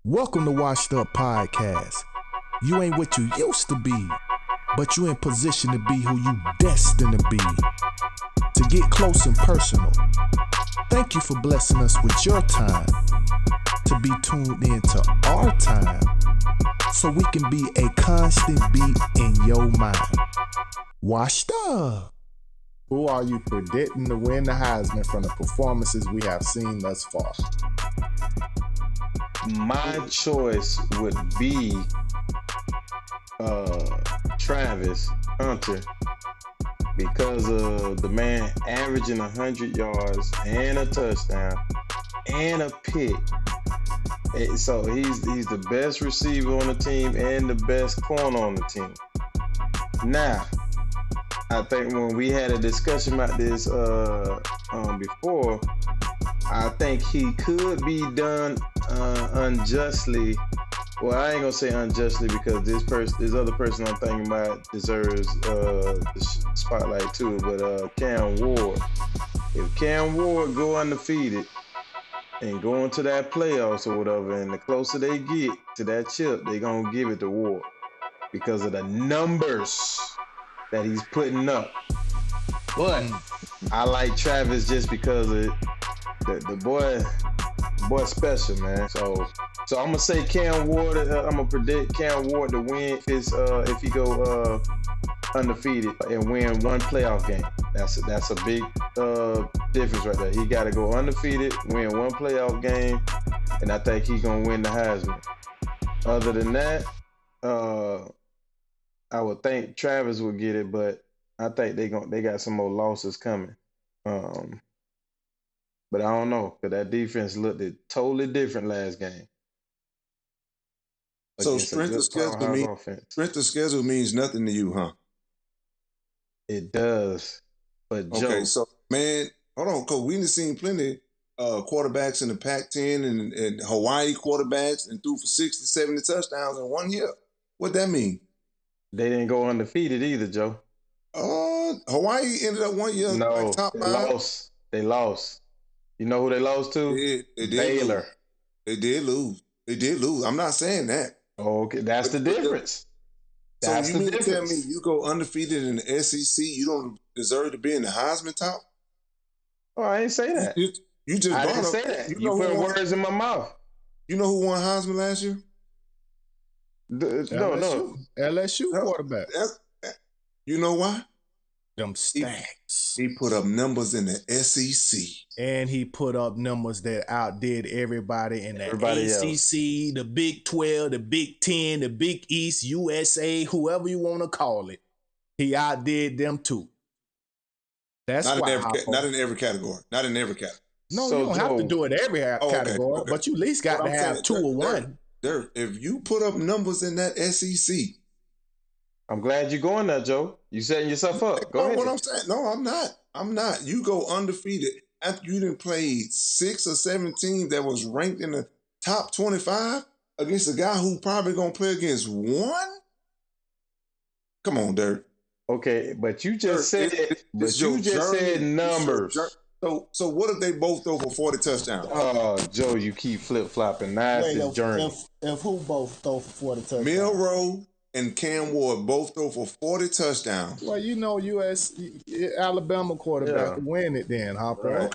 Welcome to Washed Up Podcast. You ain't what you used to be, but you in position to be who you destined to be. To get close and personal, thank you for blessing us with your time to be tuned into our time so we can be a constant beat in your mind. Washed Up. Who are you predicting to win the Heisman from the performances we have seen thus far? My choice would be Travis Hunter because of the man averaging 100 yards and a touchdown and a pick. So he's the best receiver on the team and the best corner on the team. Now, I think when we had a discussion about this before, I think he could be done unjustly. Well, I ain't gonna say unjustly because this other person I'm thinking about deserves the spotlight too. But Cam Ward, if Cam Ward go undefeated and go into that playoffs or whatever, and the closer they get to that chip, they gonna give it to Ward because of the numbers that he's putting up. But I like Travis just because of the boy special, man. So I'm gonna say Cam Ward. I'm gonna predict Cam Ward to win if he go undefeated and win one playoff game. That's a big difference right there. He got to go undefeated, win one playoff game, and I think he's gonna win the Heisman. Other than that, I would think Travis would get it, but I think they got some more losses coming. But I don't know, because that defense looked totally different last game. So strength of schedule means nothing to you, huh? It does. But Joe. Okay, so man, hold on, Coach. We done seen plenty quarterbacks in the Pac-10 and Hawaii quarterbacks and threw for 60, 70 touchdowns in 1 year. What that mean? They didn't go undefeated either, Joe. Hawaii ended up 1 year like top five. They lost. You know who they lost to? They did Baylor. Lose. They did lose. I'm not saying that. Okay, that's the difference. So you mean to tell me you go undefeated in the SEC, you don't deserve to be in the Heisman top? Oh, I ain't say that. You just I didn't say that. You put words in my mouth. You know who won Heisman last year? LSU quarterback. You know why? Them stacks. He put up numbers in the SEC. And he put up numbers that outdid everybody in the ACC, else. The Big 12, the Big 10, the Big East, USA, whoever you want to call it. He outdid them too. That's not why. Not in every category. Not in every category. No, you don't have to do it every category, okay. But you at least got to have two or one. If you put up numbers in that SEC. I'm glad you're going there, Joe. You setting yourself up. Go ahead. What I'm saying. No, I'm not. You go undefeated after you done played 6 or 7 teams that was ranked in the top 25 against a guy who probably gonna play against one. Come on, Dirk. Okay, but you just said numbers. So what if they both throw for 40 touchdowns? Oh, Joe, you keep flip-flopping. Now it's the journey. If who both throw for 40 touchdowns? Milroe and Cam Ward both throw for 40 touchdowns. Well, you know, Alabama quarterback win it then, Hopper. Right.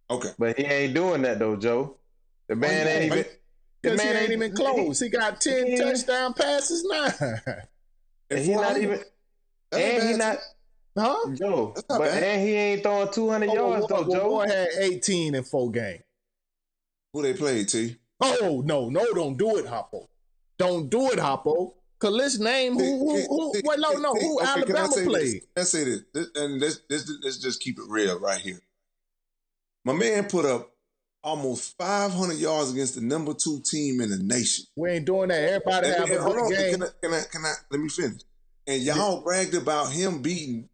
Okay. But he ain't doing that though, Joe. The man ain't even. Because he ain't even close. He got 10 touchdown passes now. And he not even. And he not. Huh? Joe. And he ain't throwing 200 yards though, Joe. Boy had 18 in 4 games. Who they played, T? Oh, no, don't do it, Hoppo. Don't do it, Hoppo. Cause let's name who Alabama played. Let's say this, and let's just keep it real right here. My man put up almost 500 yards against the number 2 team in the nation. We ain't doing that. Everybody have a good game. Can I let me finish? And y'all bragged about him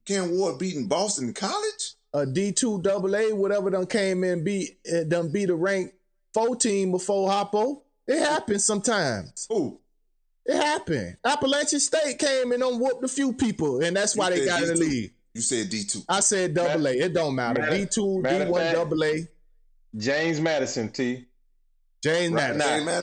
Cam Ward beating Boston College? A D2 AA, whatever done came in beat a ranked 4 team before Hoppo. It happens sometimes. Who? It happened. Appalachian State came and whooped a few people, and that's why they got in the league. You said D2. I said AA. It don't matter. D2, D1, AA. James Madison, T. James Right Madison. now,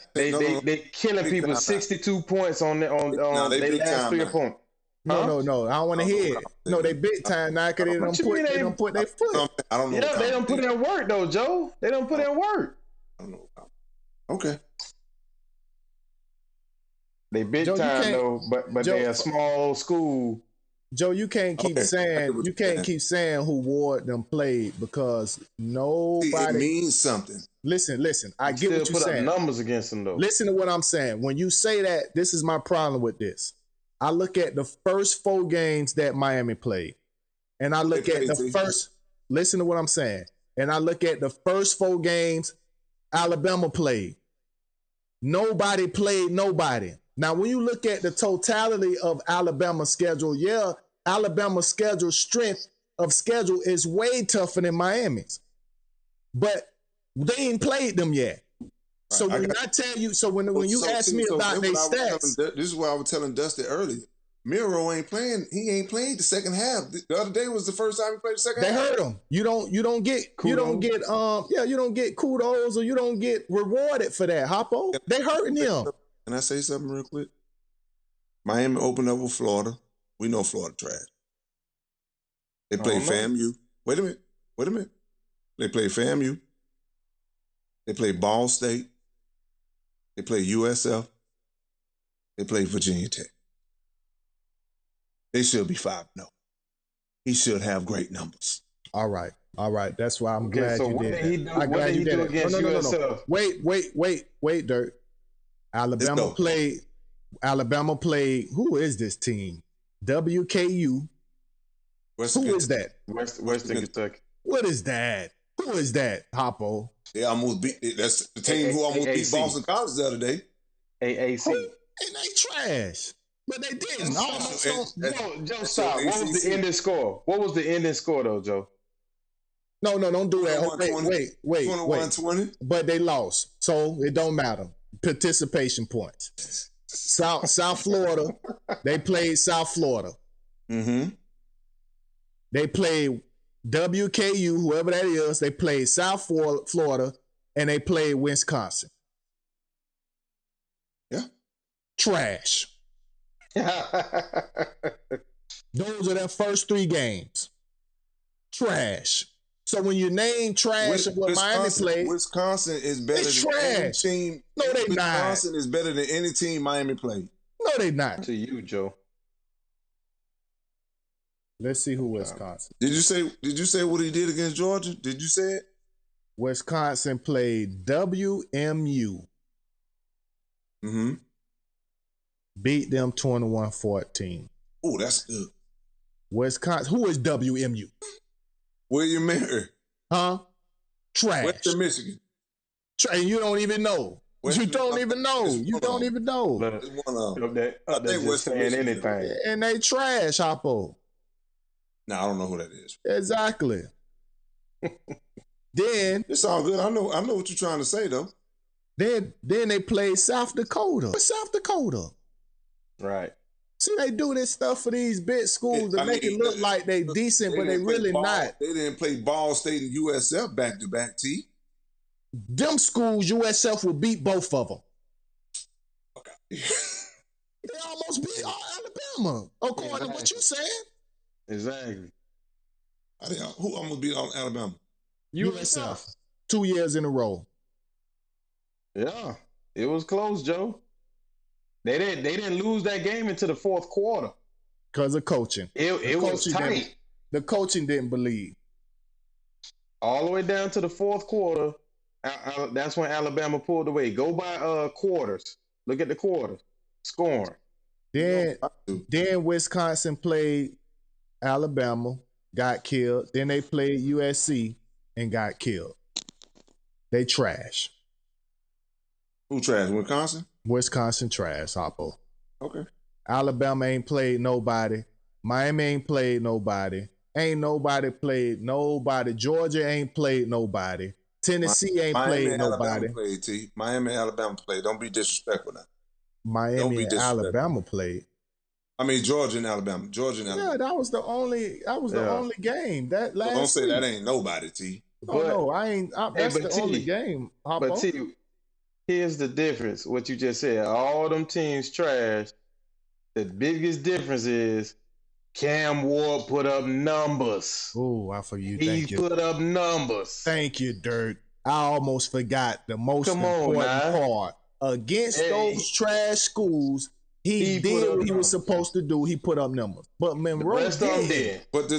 they killing Big people time. 62 points on they their big last time 3 now. opponents. No, Huh? no, no. I don't want to I don't know hear what it. I'm No, they saying. big time now because What you mean they done put their foot. I don't know. Yeah, what they don't put conversation. in work though, Joe. They don't put in work. I don't know. Okay. They big Joe, you time can't. though, but Joe, they a small school. Joe, you can't keep Okay. I get saying what you're saying. who Ward them played because See, it nobody. means something. Listen. I You get still what you're put up saying. numbers against them though. Listen to what I'm saying. When you say that, this is my problem with this. I look at the first 4 games that Miami played, and I look at the first. Listen to what I'm saying, and I look at the first 4 games Alabama played. Nobody played nobody. Now, when you look at the totality of Alabama's schedule, yeah, Alabama's strength of schedule is way tougher than Miami's, but they ain't played them yet. So when I tell you, when you ask me about their stats, this is what I was telling Dusty earlier. Miro ain't playing. He ain't played the second half. The other day was the first time he played the second half. they hurt him. You don't get kudos or you don't get rewarded for that, Hoppo. They hurting him. Can I say something real quick? Miami opened up with Florida. We know Florida trash. They played FAMU. Wait a minute. They played FAMU. They played Ball State. They played USF. They played Virginia Tech. They should be 5-0. He should have great numbers. All right. That's why I'm glad you did that. What did he do against USF? No. Wait, Dirt. Alabama played. Who is this team? WKU. Who is that? Western Kentucky. What is that? Who is that, Hoppo? They almost beat. That's the team who almost beat Boston College the other day. AAC. And they trash. But they didn't. Joe, stop. What was the ending score? What was the ending score, though, Joe? No, don't do that. Wait. 21-20. But they lost, so it don't matter. Participation points. South Florida, they played South Florida. Mm-hmm. They played WKU, whoever that is. They played South Florida, and they played Wisconsin. Yeah. Trash. Those are their first 3 games. Trash. So when you name trash of what Miami played, Wisconsin is better than any team. No, they not. Wisconsin is better than any team Miami played. No, they not. To you, Joe. Let's see who Wisconsin. Did you say what he did against Georgia? Did you say it? Wisconsin played WMU. Mm-hmm. Beat them 21-14. Oh, that's good. Wisconsin. Who is WMU? William Mary. Huh? Trash. Western Michigan. And you don't even know. You don't even know. They just saying anything. And they trash, Hoppo. No, I don't know who that is. Exactly. Then it's all good. I know what you're trying to say though. Then they played South Dakota. South Dakota. Right. See, they do this stuff for these big schools to make it look like they decent, but they really not. They didn't play Ball State and USF back to back, T. Them schools, USF will beat both of them. Okay. They almost beat Alabama, according to what you saying. Exactly. Who almost beat Alabama? USF. 2 years in a row. Yeah, it was close, Joe. They didn't lose that game into the fourth quarter because of coaching. It was tight. The coaching didn't believe. All the way down to the fourth quarter, that's when Alabama pulled away. Go by quarters. Look at the quarters. Scoring. Then Wisconsin played Alabama, got killed. Then they played USC and got killed. They trash. Who trash? Wisconsin? Wisconsin trash, Hoppo. Okay. Alabama ain't played nobody. Miami ain't played nobody. Ain't nobody played nobody. Georgia ain't played nobody. Tennessee ain't played nobody. Miami and Alabama played. Don't be disrespectful now. Miami and Alabama played. I mean Georgia and Alabama. Yeah, that was the only game. That last don't say that ain't nobody, T. No, I ain't. That's the only game. But T, here's the difference. What you just said. All them teams trash. The biggest difference is Cam Ward put up numbers. Oh, I for you. He Thank you. put up numbers. Thank you, Dirk. I almost forgot the most important part. Against those trash schools, he did what he was supposed to do. He put up numbers. But Monroe did. But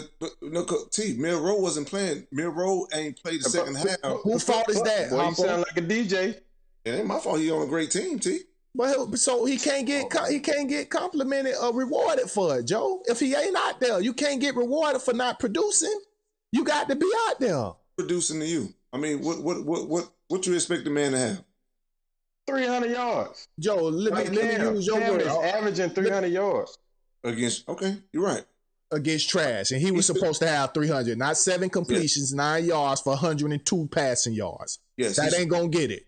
no, T, Monroe wasn't playing. Monroe ain't played the second half. Whose fault is that? Boy, you sound like a DJ. It ain't my fault. He on a great team, T. But so he can't get complimented or rewarded for it, Joe. If he ain't out there, you can't get rewarded for not producing. You got to be out there producing to you. I mean, what you expect the man to have? 300 yards. Joe, let me use your word. Averaging 300 yards against. Okay, you're right. Against trash, and he was supposed to have 300, not 7 completions, 9 yards for 102 passing yards. Yes, that ain't gonna get it.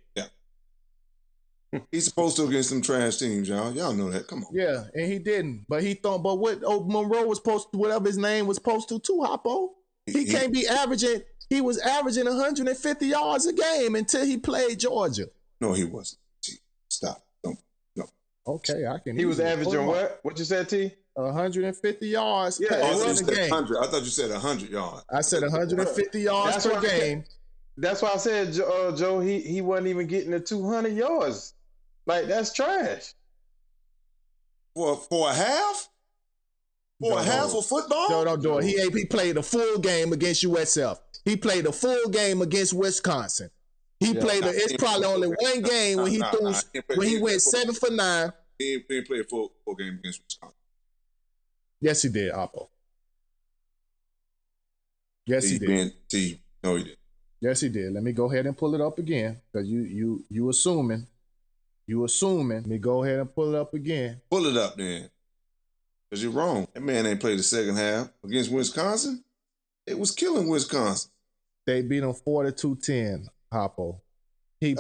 He's supposed to against some trash teams, y'all. Y'all know that. Come on. Yeah, and he didn't. But he thought, but what Monroe was supposed to, whatever his name was supposed to too, Hoppo. He can't be averaging. He was averaging 150 yards a game until he played Georgia. No, he wasn't. Stop. No. Okay, I can. He was averaging what? What you said, T? 150 yards. Yeah, I thought you said 100 yards. I said 150 yards per game. That's why I said, Joe, he wasn't even getting the 200 yards. Like, that's trash. For a half? For a half of football? No, don't do it. He played a full game against USF. He played a full game against Wisconsin. It's probably only one game when he went 7 for 9. He didn't play a full game against Wisconsin. Yes, he did, Oppo. Yes, he did. No, he didn't. Yes, he did. Let me go ahead and pull it up again because you assuming. You assuming. Let me go ahead and pull it up again. Pull it up then. Because you're wrong. That man ain't played the second half against Wisconsin. It was killing Wisconsin. They beat him 42-10, Hoppo. He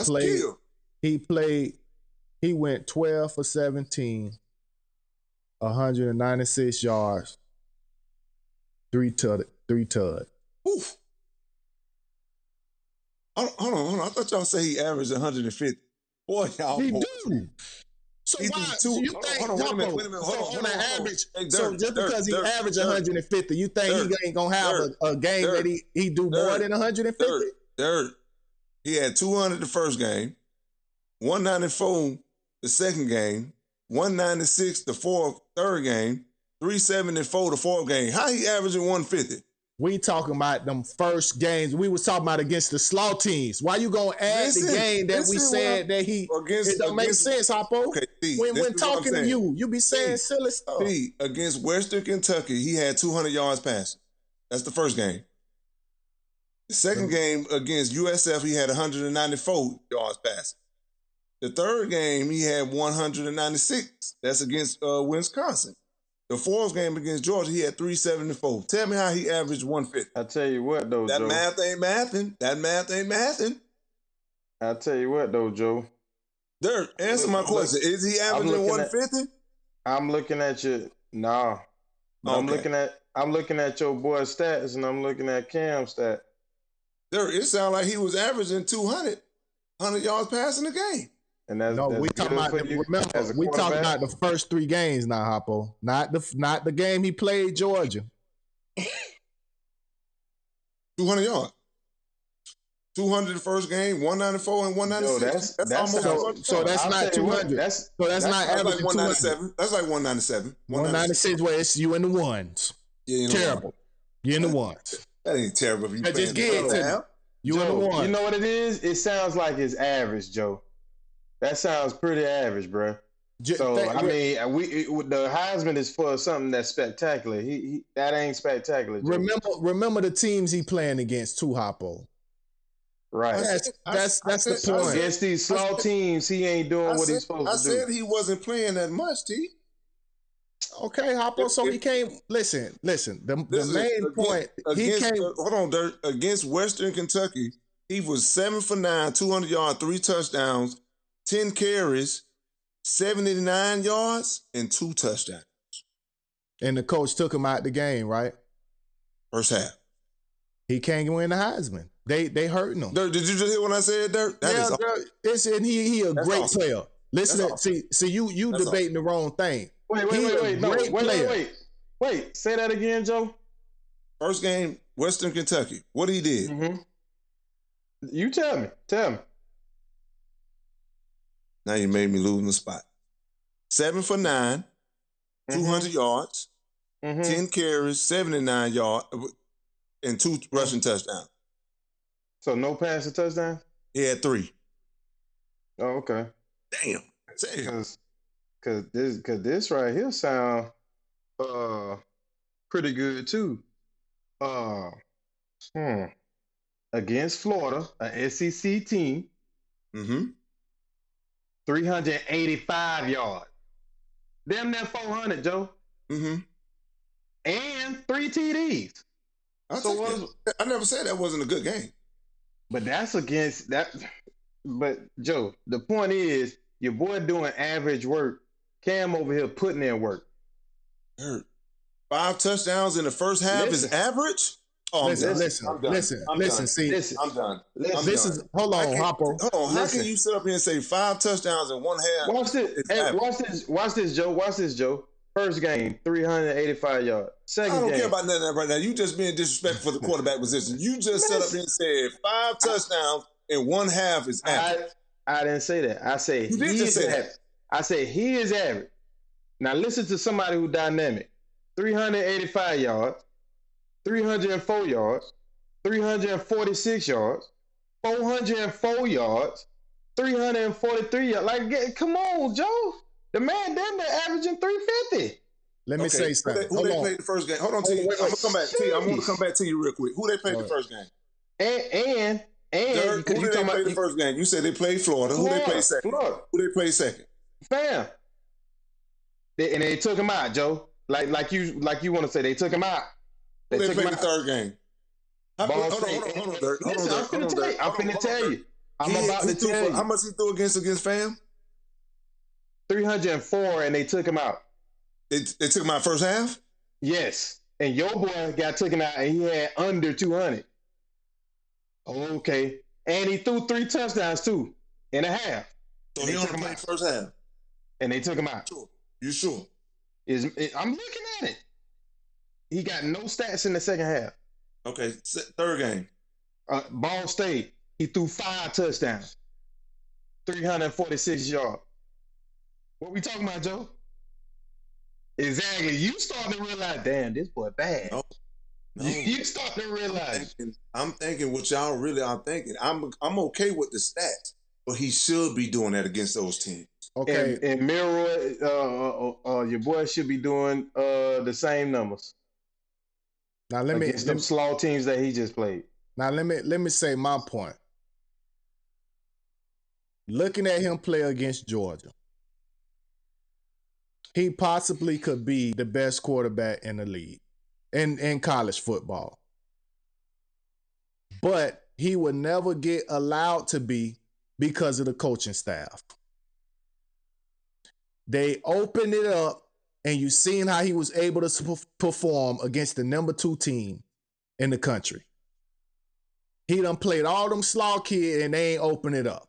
went 12 for 17, 196 yards, 3 tud. Oof. Hold on. I thought y'all say he averaged 150. Boy, y'all. He do. So why? So you think? Hold on, wait a minute. Hold on. Average. Hey, so just because he averaged 150, you think he ain't gonna have a game that he do more than 150? He had 200 the first game, 194 the second game, 196 the third game, 374 the fourth game. How he averaging 150? We talking about them first games. We was talking about against the slaw teams. Why you gonna add the game that we said that he it don't make sense, Hoppo? Okay, when talking to you be saying silly stuff. Against Western Kentucky, he had 200 yards passing. That's the first game. The second game against USF, he had 194 yards passing. The third game, he had 196. That's against Wisconsin. The fourth game against Georgia, he had 374. Tell me how he averaged 150. I tell you what, though, Joe. That math ain't mathing. I tell you what, though, Joe. Dirk, answer my question. Is he averaging 150? I'm looking at you. No. Okay. I'm looking at your boy's stats, and I'm looking at Cam's stat. Dirk, it sounds like he was averaging 100 yards passing a game. And that's we talking about the first 3 games now, Hoppo. Not the game he played Georgia. 200 yards. 200 the first game, 194 and 196. That's almost so that's not 200. That's not averaging 200. That's like 197. 196 where it's you in the ones. Yeah, terrible. You in the ones. That ain't terrible. If you just get it to you in the ones. You know what it is? It sounds like it's average, Joe. That sounds pretty average, bro. So I mean, the Heisman is for something that's spectacular. That ain't spectacular. Joe. Remember the teams he playing against too, Hoppo. Right. That's the point. Against these slow teams, he ain't doing what he's supposed to do. I said he wasn't playing that much, T. Okay, Hoppo. So he can't listen. The main point he can't. Hold on, Dirk. Against Western Kentucky, he was 7 for 9, 200 yards, 3 touchdowns. 10 carries, 79 yards, and 2 touchdowns. And the coach took him out the game, right? First half. He can't win the Heisman. They hurting him. Dirk, did you just hear what I said, Dirk? And he a great awesome. player. Listen, awesome. see you That's debating the wrong thing. Wait. Say that again, Joe. First game, Western Kentucky. What he did? Mm-hmm. You tell me. Now you made me lose my spot. 7 for 9, 200 yards, 10 carries, 79 yards, and 2 rushing touchdowns. So no passing touchdown? He had 3. Oh, okay. Damn. Cause this right here sound pretty good too. Against Florida, an SEC team. 385 yards. Damn near 400, Joe. And 3 TDs. I never said that wasn't a good game. But that's against that. But Joe, the point is, your boy doing average work. Cam over here putting in work. 5 touchdowns in the first half is average? Oh, listen. I'm done. Hold on, Hoppo. Hold on. How can you sit up here and say 5 touchdowns in one half? Watch this, Joe. First game, 385 yards. Second game. I don't care about none of that right now. You just being disrespectful for the quarterback position. You just sat up here and said 5 touchdowns in one half is average. I didn't say that. I said you did just say average. that. I said he is average. Now listen to somebody who dynamic. 385 yards, 304 yards, 346 yards, 404 yards, 343 yards. Like, come on, Joe. The man damn near averaging 350. Let me say something. Who they played the first game? Hold on, T. I'm gonna come back. T, I'm gonna come back to you real quick. Who they played the first game? And Dirk, who did they play the first game? You said they played Florida. Who they played second? Who they played second? Fam. And they took him out, Joe. Like you want to say they took him out. Who they played the third game? Hold on, Dirk. I'm finna tell you. I'm about to tell you. How much he threw against fam? 304, and they took him out. They took him out first half? Yes. And your boy got taken out, and he had under 200. Okay. And he threw 3 touchdowns, too, in a half. So he only played first half? And they took him out. Sure. You sure? I'm looking at it. He got no stats in the second half. Okay. Third game. Ball State, he threw 5 touchdowns. 346 yards. What we talking about, Joe? Exactly. You starting to realize, damn, this boy bad. No. You starting to realize. I'm thinking what y'all really are thinking. I'm okay with the stats, but he should be doing that against those teams. Okay. And Milroy, your boy should be doing the same numbers. Now against them slow teams that he just played. Now let me say my point. Looking at him play against Georgia, he possibly could be the best quarterback in the league, in college football. But he would never get allowed to be because of the coaching staff. They opened it up, and you seen how he was able to perform against the number 2 team in the country. He done played all them slaw kids, and they ain't open it up.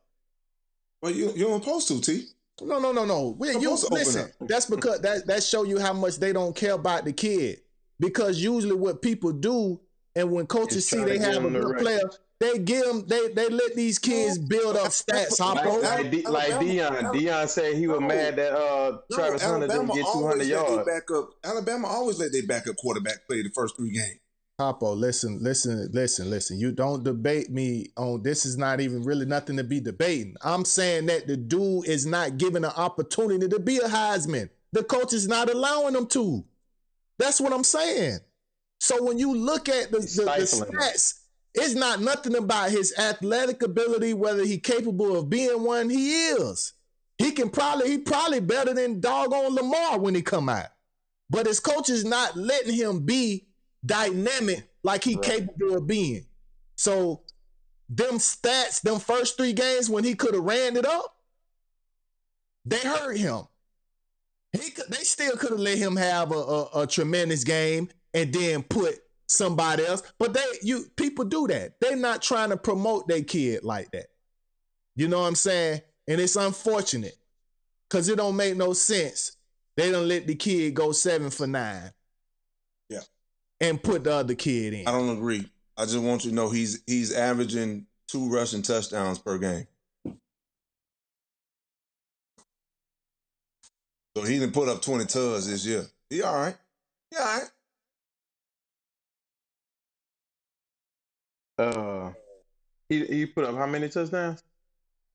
Well, you don't supposed to, T. No. Listen, that's because that show you how much they don't care about the kid. Because usually what people do, and when coaches see they have a good player, they give them, they let these kids build up stats. Like Dion said he was mad that Travis Hunter didn't get 200 yards. Alabama always let their backup quarterback play the first 3 games. Hoppo, listen. You don't debate me on this. Is not even really nothing to be debating. I'm saying that the dude is not given an opportunity to be a Heisman. The coach is not allowing him to. That's what I'm saying. So when you look at the stats, it's not nothing about his athletic ability, whether he's capable of being one. He is. He probably better than doggone Lamar when he come out. But his coach is not letting him be dynamic like he capable of being. So them stats, them first 3 games when he could have ran it up, they hurt him. They still could have let him have a tremendous game and then put somebody else. But people do that. They're not trying to promote their kid like that. You know what I'm saying? And it's unfortunate because it don't make no sense. They don't let the kid go 7 for 9. Yeah. And put the other kid in. I don't agree. I just want you to know he's averaging 2 rushing touchdowns per game. So he didn't put up 20 tuds this year. He all right. He all right. He put up how many touchdowns?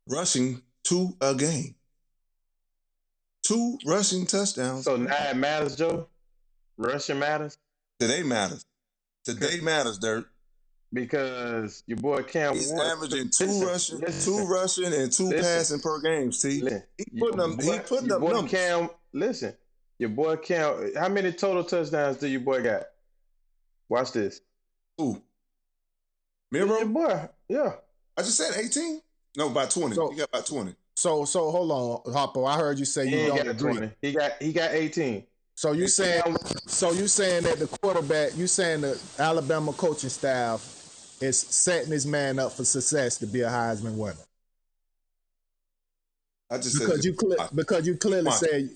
Rushing 2 a game. 2 rushing touchdowns. So now it matters, Joe? Rushing matters? Today matters. Today matters, Dirt. Because your boy Cam He's averaging 2 rushing and 2 passing per game, T. He putting up numbers. Cam, listen, your boy Cam, how many total touchdowns do your boy got? Watch this. Who? Miro? Your boy, yeah. I just said 18? No, by 20. He got about 20. So hold on, Hoppo. I heard you say you don't agree. 20. He got 18. So you saying that the quarterback, you saying the Alabama coaching staff is setting this man up for success to be a Heisman winner? I just because you clearly said,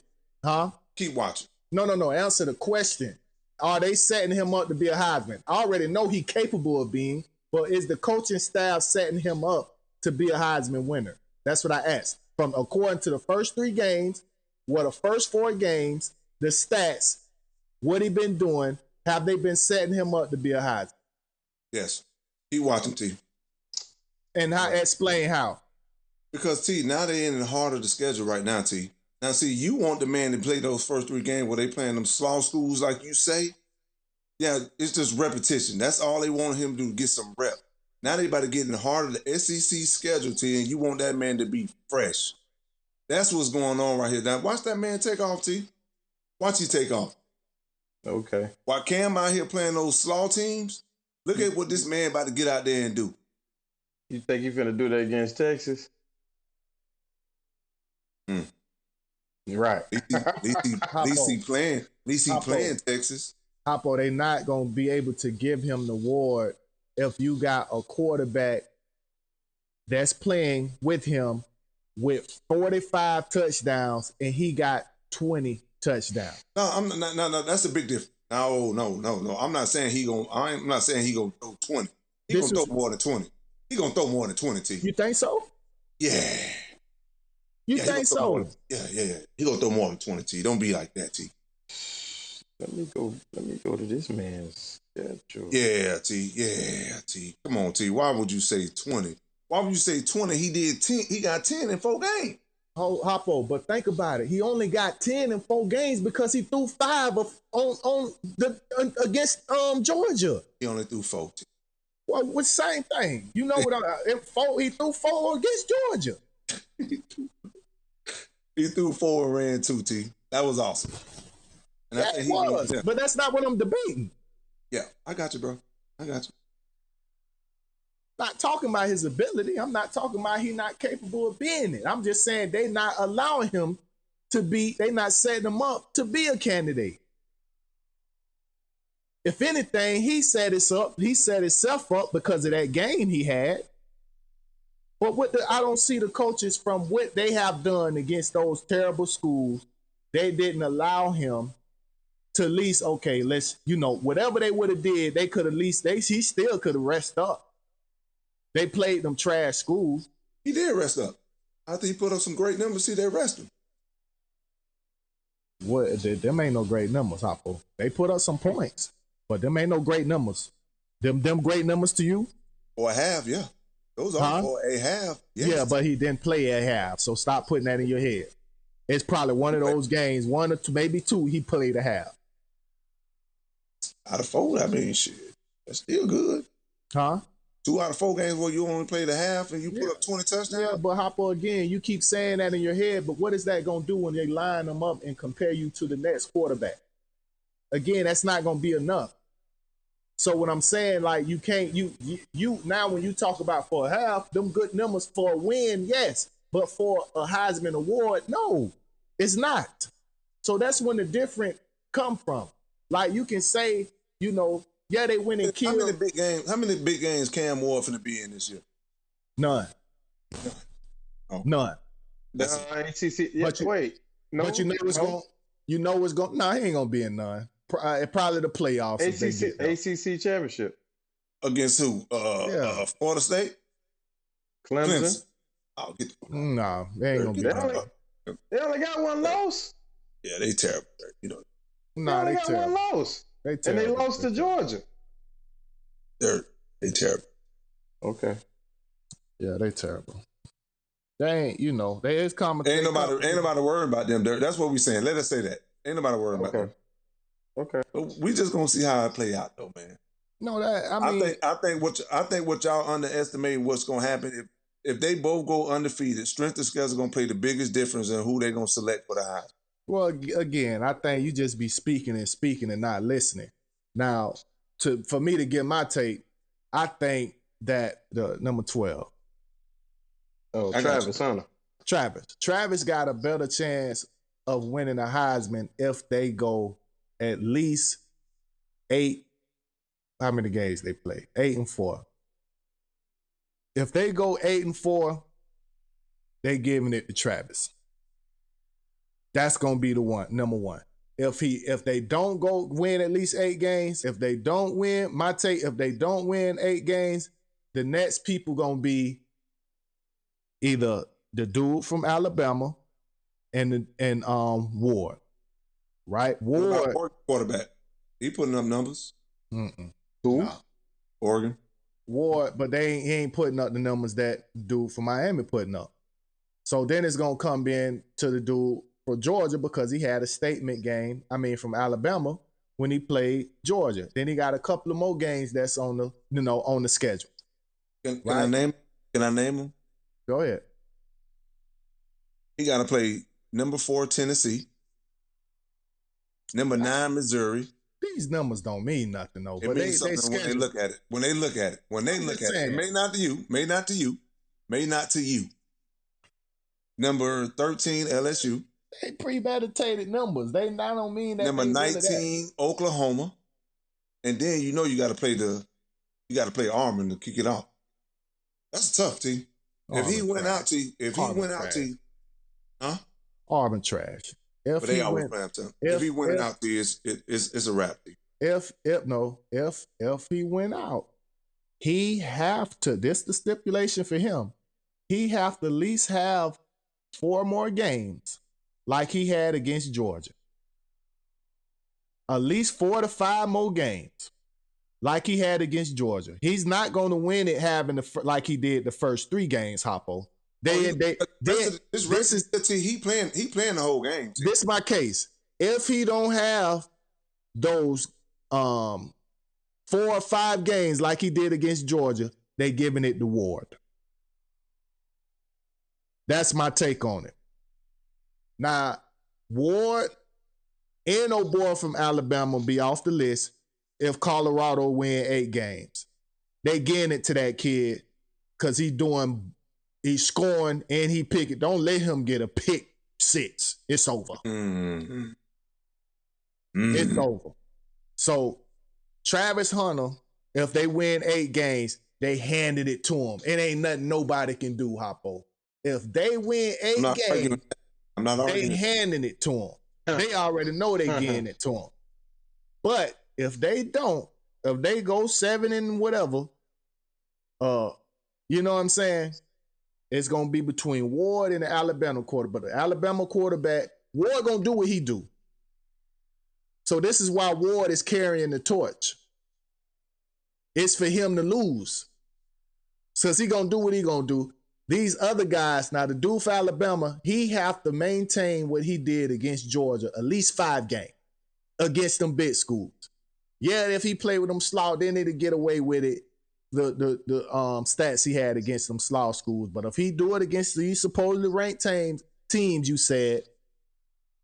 huh? Keep watching. No. Answer the question. Are they setting him up to be a Heisman? I already know he's capable of being, but is the coaching staff setting him up to be a Heisman winner? That's what I asked. From according to the first 3 games, the first 4 games, the stats, what he been doing, have they been setting him up to be a Heisman? Yes. Keep watching, T. And explain how. Because, T, now they're in the heart of the schedule right now, T. Now, see, you want the man to play those first 3 games where they playing them slaw schools like you say. Yeah, it's just repetition. That's all they want him to do, get some rep. Now they about to get in the heart of the SEC schedule, T, and you want that man to be fresh. That's what's going on right here. Now, watch that man take off, T. Watch he take off. Okay. While Cam out here playing those slaw teams, look at what this man about to get out there and do. You think he's finna do that against Texas? Right. At least he playing Texas. Hoppo, they not gonna be able to give him the award if you got a quarterback that's playing with him with 45 touchdowns and he got 20 touchdowns. No, that's a big difference. No. I'm not saying he gonna throw 20. He gonna throw more than 20. He gonna throw more than 20, T. You think so? Yeah. You think so? Yeah. He gonna throw more than 20, T. Don't be like that, T. Let me go to this man's schedule. Yeah, T. Come on, T. Why would you say 20? Why would you say 20? He did 10. He got 10 in 4 games. Hoppo, but think about it. He only got 10 in 4 games because he threw 5 against Georgia. He only threw 4. Well, with same thing. You know what? He threw 4 against Georgia. He threw 4 and ran 2, T. That was awesome. And that was, but that's not what I'm debating. Yeah, I got you, bro. I got you. Not talking about his ability. I'm not talking about he not capable of being it. I'm just saying they not allowing him to be, they not setting him up to be a candidate. If anything, he set himself up because of that game he had. But I don't see the coaches from what they have done against those terrible schools. They didn't allow him to at least, okay, let's, whatever they would have did, they could at least, he still could have rested up. They played them trash schools. He did rest up. After he put up some great numbers, they rest him. What? Them ain't no great numbers, Hoppo. They put up some points, but them ain't no great numbers. Them great numbers to you? Or a half, yeah. Those are for a half. Yes. Yeah, but he didn't play at half, so stop putting that in your head. It's probably one of those games, 1 or 2, maybe 2, he played a half. Out of 4, I mean, shit, that's still good. Huh? 2 out of 4 games where you only played a half and you put up 20 touchdowns? Yeah, but Hoppo, again, you keep saying that in your head, but what is that going to do when they line them up and compare you to the next quarterback? Again, that's not going to be enough. So what I'm saying, like, you can't, you now when you talk about for a half, them good numbers for a win, yes, but for a Heisman Award, no, it's not. So that's when the difference come from. Like, you can say, Yeah, they went and How many killed. big games? How many big games Cam Ward finna be in this year? None. Okay. None. That's it. ACC. Yeah, But you, wait. No. but you know what's no. going. You know what's going. No, he ain't gonna be in none. Probably the playoffs if they get there. ACC championship. Against who? Yeah. Florida State? Clemson. I'll get No, they ain't gonna be They in. they only got one loss. Yeah, they terrible. You know, No, they they got terrible. one loss. They And terrible. they lost to Georgia. they terrible. Okay. Yeah, they terrible. They ain't, you know, they is common. Ain't nobody worried about them. That's what we saying. Let us say that. Ain't nobody worried about them. Okay. But we just gonna see how it play out, though, man. No, that I mean, I think what y'all underestimate what's gonna happen if they both go undefeated. Strength of schedule gonna play the biggest difference in who they gonna select for the Heisman. well, again, I think you just be speaking and not listening. Now, for me to get my take, I think that the number 12, Oh, Travis Hunter. Travis got a better chance of winning a Heisman if they go at least 8. How many games they play? 8-4. If they go 8-4, they giving it to Travis. That's gonna be the one, number one. If they don't go win at least 8 games, if they don't win, my take, if they don't win 8 games, the next people gonna be either the dude from Alabama and Ward, right? Ward quarterback. He putting up numbers. Mm-mm. Who? Nah. Oregon. Ward, but he ain't putting up the numbers that dude from Miami putting up. So then it's gonna come in to the dude for Georgia because he had a statement game. I mean, from Alabama when he played Georgia. Then he got a couple of more games that's on the on the schedule. Can I name him? Go ahead. He got to play number 4 Tennessee, number 9 Missouri. These numbers don't mean nothing though. It But means they something when they look at it. When they look at it. It may not to you. May not to you. Number 13 LSU. They premeditated numbers. They not don't mean that. Number 19 Oklahoma. And then you got to play Auburn to kick it off. That's tough, T. If he went out to huh? Auburn trash. But they always play them. If he went out to it's a wrap. T. If he went out, he have to. This the stipulation for him. He have to at least have 4 more games, like he had against Georgia. At least 4 to 5 more games, like he had against Georgia. He's not going to win it having like he did the first 3 games. Hoppo. He playing the whole game. Too. This is my case. If he don't have those 4 or 5 games like he did against Georgia, they giving it to Ward. That's my take on it. Now, Ward and no boy from Alabama be off the list if Colorado win 8 games. They getting it to that kid because he's scoring and he pick it. Don't let him get a pick 6. It's over. Mm-hmm. It's over. So Travis Hunter, if they win 8 games, they handed it to him. It ain't nothing nobody can do, Hoppo. If they win 8 games, they handing it to him. They already know they getting it to him. But if they don't, if they go 7 and whatever, you know what I'm saying? It's gonna be between Ward and the Alabama quarterback. But the Alabama quarterback, Ward gonna do what he do. So this is why Ward is carrying the torch. It's for him to lose. Because he gonna do what he gonna do. These other guys, now the dude for Alabama, he have to maintain what he did against Georgia, at least 5 games against them big schools. Yeah, if he played with them slow, then they'd get away with it. The stats he had against them slow schools. But if he do it against these supposedly ranked teams, you said,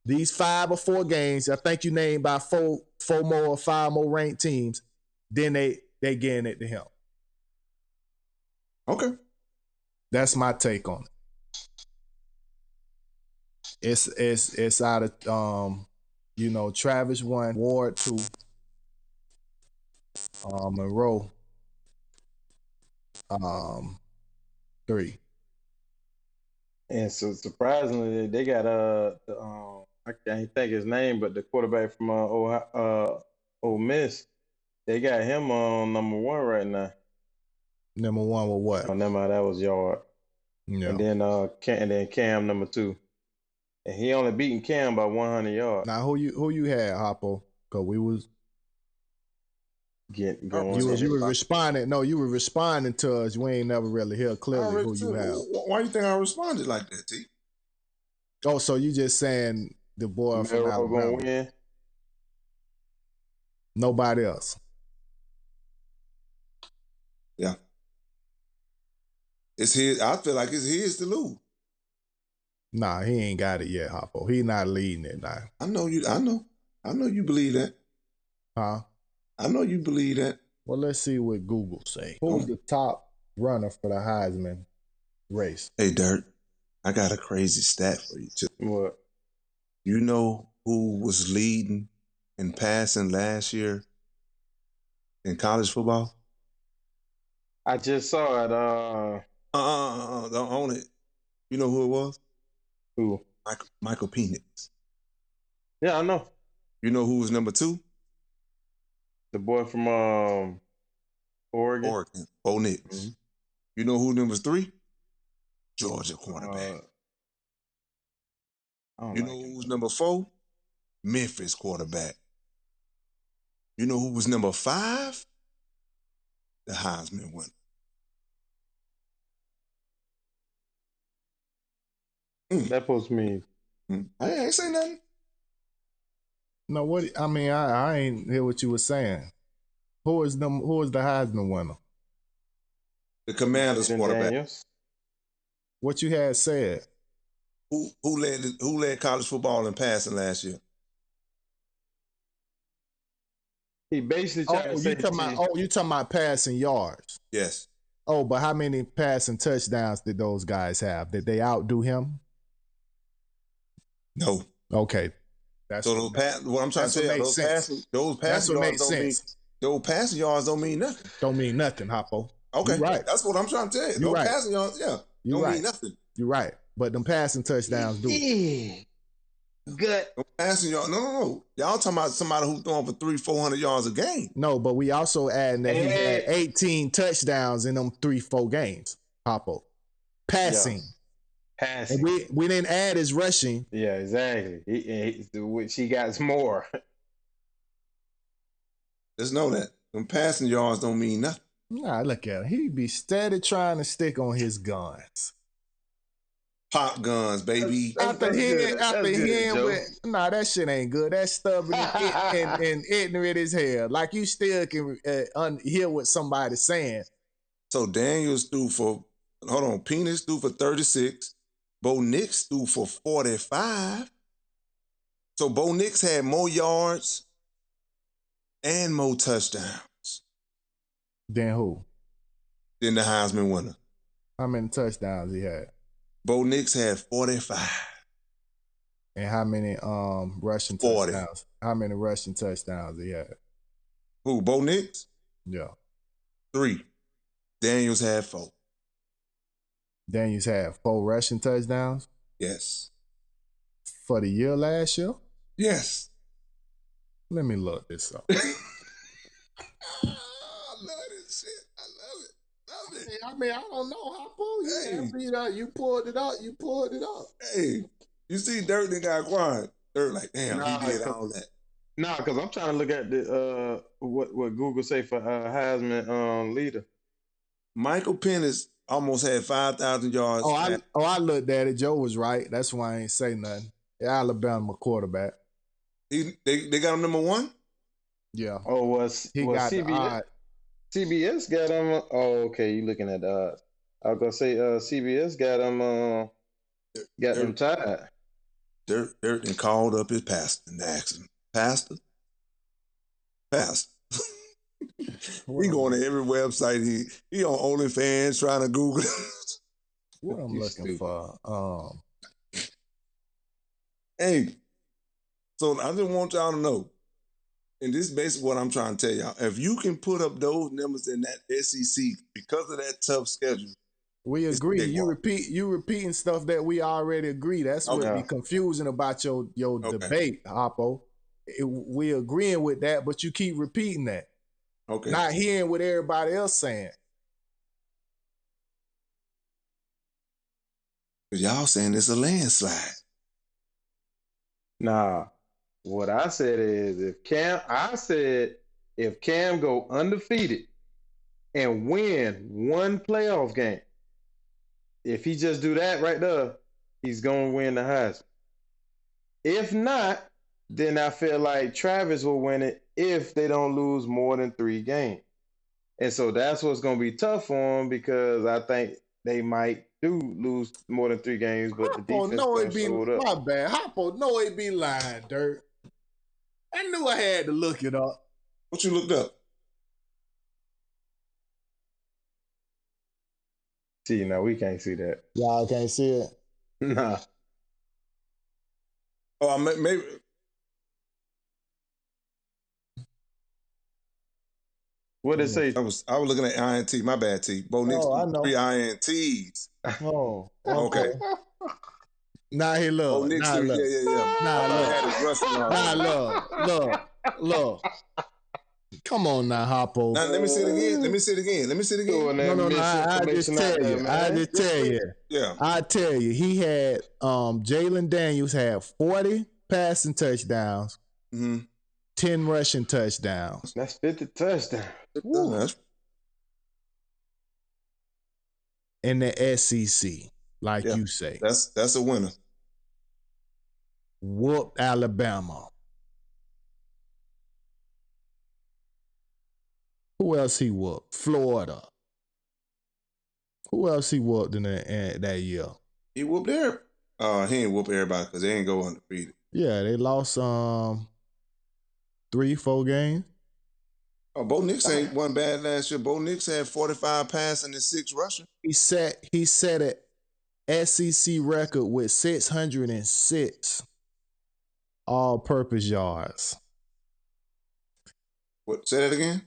these 5 or 4 games, I think you named by 4 more or 5 more ranked teams, then they getting it to him. Okay. That's my take on it. It's out of Travis 1, Ward 2. Monroe, 3. And so surprisingly, they got I can't think his name, but the quarterback from Ole Miss, they got him on number one right now. Number 1 with what? Oh, never mind, that was Yard. Yeah. And then Cam number 2, and he only beating Cam by 100 yards. Now who you had, Hoppo? Cause we was Going. you were responding. No, you were responding to us. You ain't never really hear clearly who you have. Why do you think I responded like that, T? Oh, so you just saying the boy from Melrose Alabama? gonna win. Nobody else. Yeah. It's his. I feel like it's his to lose. Nah, he ain't got it yet, Hoppo. He not leading it now. I know you. I know you believe that. Huh? I know you believe that. Well, let's see what Google say. Who's the top runner for the Heisman race? Hey, Dirt, I got a crazy stat for you too. What? You know who was leading in passing last year in college football? I just saw it. Don't own it. You know who it was? Who? Michael Penix. Yeah, I know. You know who was number 2? The boy from Oregon. Bo Nix. Mm-hmm. You know who number 3? Georgia quarterback. You know who was number 4? Memphis quarterback. You know who was number 5? The Heisman winner. That supposed to mean. I ain't say nothing. No, what? I mean, I ain't hear what you were saying. Who is the Heisman winner? The Commanders quarterback. Daniels. What you had said? Who led college football in passing last year? He basically tried to say. You talking about passing yards? Yes. Oh, but how many passing touchdowns did those guys have? Did they outdo him? No. Okay. So what I'm trying to say, those passing yards don't mean nothing. Don't mean nothing, Hoppo. Okay, right. That's what I'm trying to tell you. Passing yards, don't mean nothing. You're right. But them passing touchdowns do. Good. Passing yards, no. Y'all talking about somebody who's throwing for 300-400 yards a game. No, but we also adding that he had 18 touchdowns in them 3-4 games, Hoppo. Passing. Yeah. Passing. And we didn't add his rushing. Yeah, exactly. He got more. Just know that. Them passing yards don't mean nothing. Nah, look at him. He be steady trying to stick on his guns. Pop guns, baby. After hearing that shit ain't good. That's stubborn and ignorant as hell. Like you still can hear what somebody's saying. So Daniels threw for, Penix threw for 36. Bo Nix threw for 45. So Bo Nix had more yards and more touchdowns. Than who? Than the Heisman winner. How many touchdowns he had? Bo Nix had 45. And how many rushing 40. touchdowns? How many rushing touchdowns he had? Who, Bo Nix? Yeah. 3. Daniels had 4. Daniels had 4 rushing touchdowns? Yes. For the year last year? Yes. Let me look this up. I love this shit. I love it. I mean, I don't know how you pulled it up. Hey, you see Dirt and got quiet. Dirt like, damn, he did all that. Nah, because I'm trying to look at the what Google say for Heisman leader. Michael Penix almost had 5,000 yards. I looked at it. Joe was right. That's why I ain't say nothing. Alabama quarterback. They got him number 1? Yeah. Oh, was CBS? CBS got him. Oh, okay. You looking at the odds? I was gonna say CBS got him. Got them tied. Dirt and called up his pastor and asked him, Pastor. He going to every website. He on OnlyFans trying to Google. What I'm looking for? Hey, so I just want y'all to know, And this is basically what I'm trying to tell y'all. If you can put up those numbers in that SEC because of that tough schedule, we agree. You repeating stuff that we already agree. That's what be confusing about your debate, Oppo. We agreeing with that, but you keep repeating that. Okay. Not hearing what everybody else saying. Y'all saying it's a landslide. Nah. What I said is if Cam go undefeated and win one playoff game, if he just do that right there, he's gonna win the Heisman. If not, then I feel like Travis will win it if they don't lose more than 3 games. And so that's what's gonna be tough for him because I think they might do lose more than 3 games, but the defense gonna show it up. My bad. Hoppo, no, it be lying, Dirt. I knew I had to look it up. What you looked up? See, now we can't see that. Y'all can't see it? Nah. Oh, maybe. What did it say? I was looking at INT. My bad, T. Bo Nix 3 INTs. Oh, okay. Now he look. Nah, look. Look. Come on now, Hoppo. Now, let me say it again. No. I just tell you. Yeah. I tell you. He had Jalen Daniels had 40 passing touchdowns, 10 rushing touchdowns. That's 50 touchdowns. In the SEC, like you say. That's a winner. Whooped Alabama. Who else he whooped? Florida. Who else he whooped in that year? He whooped everybody. He ain't whoop everybody because they ain't go undefeated. Yeah, they lost 3-4 games. Oh, Bo Nix ain't one bad last year. Bo Nix had 45 passing and 6 rushing. He set an SEC record with 606 all-purpose yards. What? Say that again?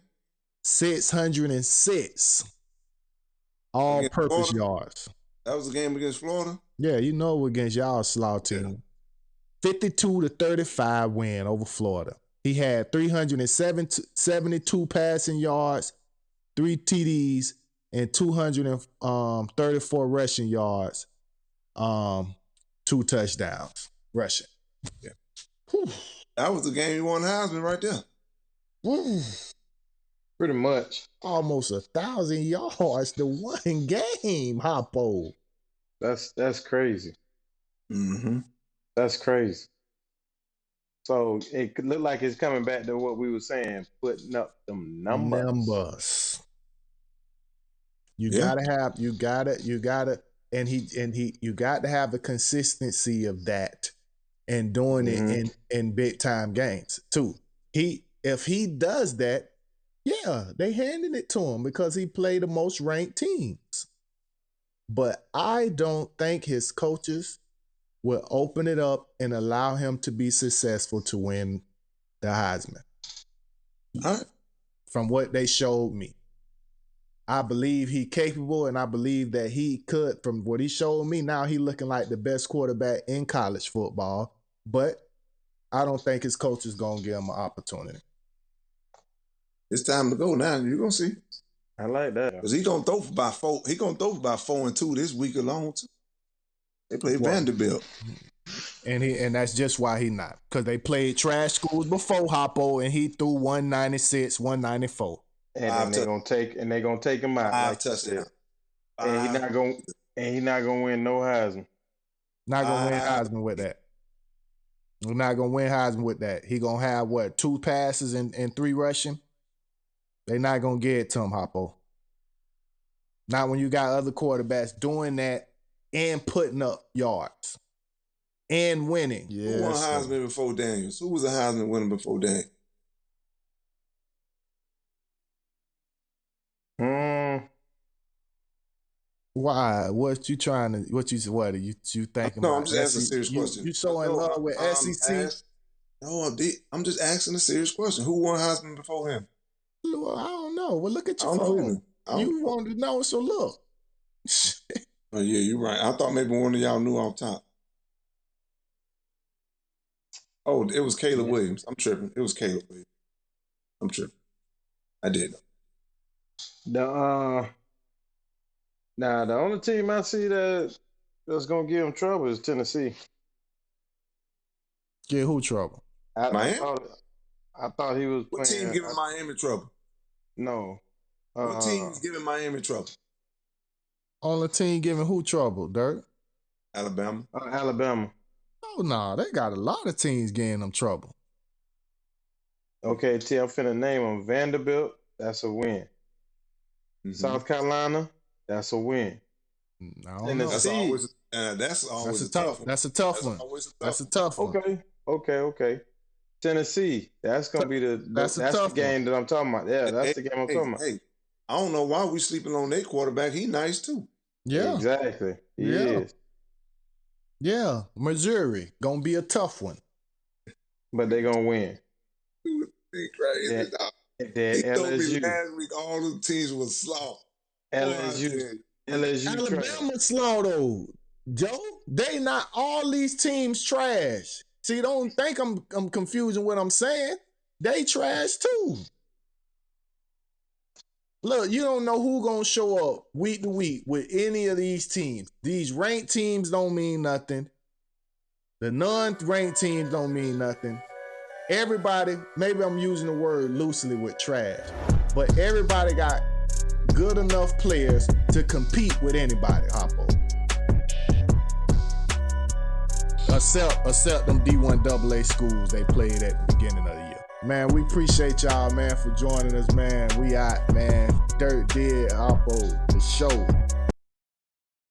606 all-purpose yards. That was a game against Florida? Yeah, you know against y'all slaw team. 52-35 win over Florida. He had 372 passing yards, 3 TDs, and 234 rushing yards, 2 touchdowns rushing. Yeah. That was the game you won Heisman right there. Pretty much. Almost 1,000 yards to one game, Hoppo. That's crazy. Mm-hmm. That's crazy. So it could look like it's coming back to what we were saying, putting up them numbers. You gotta, and you got to have the consistency of that and doing it in big time games too. If he does that, yeah, they handing it to him because he played the most ranked teams. But I don't think his coaches will open it up and allow him to be successful to win the Heisman. All right. From what they showed me. I believe he's capable, and I believe that he could. From what he showed me, now he's looking like the best quarterback in college football. But I don't think his coach is going to give him an opportunity. It's time to go now. You're going to see. I like that. Because he's going to throw for about 4. He's going to throw for about 4-2 this week alone, too. They play Vanderbilt. And that's just why he not. Because they played trash schools before Hoppo, and he threw 196, 194. And they're gonna take him out. Like touchdown. And he's not gonna win no Heisman. Not gonna win Heisman with that. We're not gonna win Heisman with that. He gonna have 2 passes and 3 rushing. They not gonna get it to him, Hoppo. Not when you got other quarterbacks doing that and putting up yards and winning. Who won Heisman before Daniels? Who was a Heisman winner before Daniels? Why? What you trying to? What you thinking? No, about? I'm just asking a serious question. You so in love with SEC? No, I'm just asking a serious question. Who won Heisman before him? Well, I don't know. Well, look at I your don't know phone. either. You wanted to know, so look. Oh yeah, you're right. I thought maybe one of y'all knew off top. Oh, it was Caleb Williams. I'm tripping. It was Caleb Williams. I'm tripping. I did know. The only team I see that's gonna give him trouble is Tennessee. Get who trouble? Miami? I thought he was what playing. What team giving Miami trouble? No. What team is giving Miami trouble? Only team giving who trouble, Dirk? Alabama. Alabama. Oh, no. They got a lot of teams getting them trouble. Okay, T, I'm finna name them. Vanderbilt, that's a win. Mm-hmm. South Carolina, that's a win. Tennessee, that's always a tough one. That's a tough one. That's a tough one. Okay. Tennessee, that's gonna be that's the game that I'm talking about. Yeah, that's the game I'm talking about. Hey, I don't know why we sleeping on their quarterback. He nice too. Yeah, exactly. He is. Yeah, Missouri gonna be a tough one, but they gonna win. Crazy. He told me last week all the teams was slow. LSU Alabama slow though, Joe. They not all these teams trash. See, don't think I'm confusing what I'm saying. They trash too. Look, you don't know who gonna show up week to week with any of these teams. These ranked teams don't mean nothing. The non-ranked teams don't mean nothing. Everybody, maybe I'm using the word loosely with trash, but everybody got good enough players to compete with anybody, Hoppo. Except them D1 AA schools they played at the beginning of the year. Man, we appreciate y'all, man, for joining us, man. We out, man. Dirt did Hoppo, the show.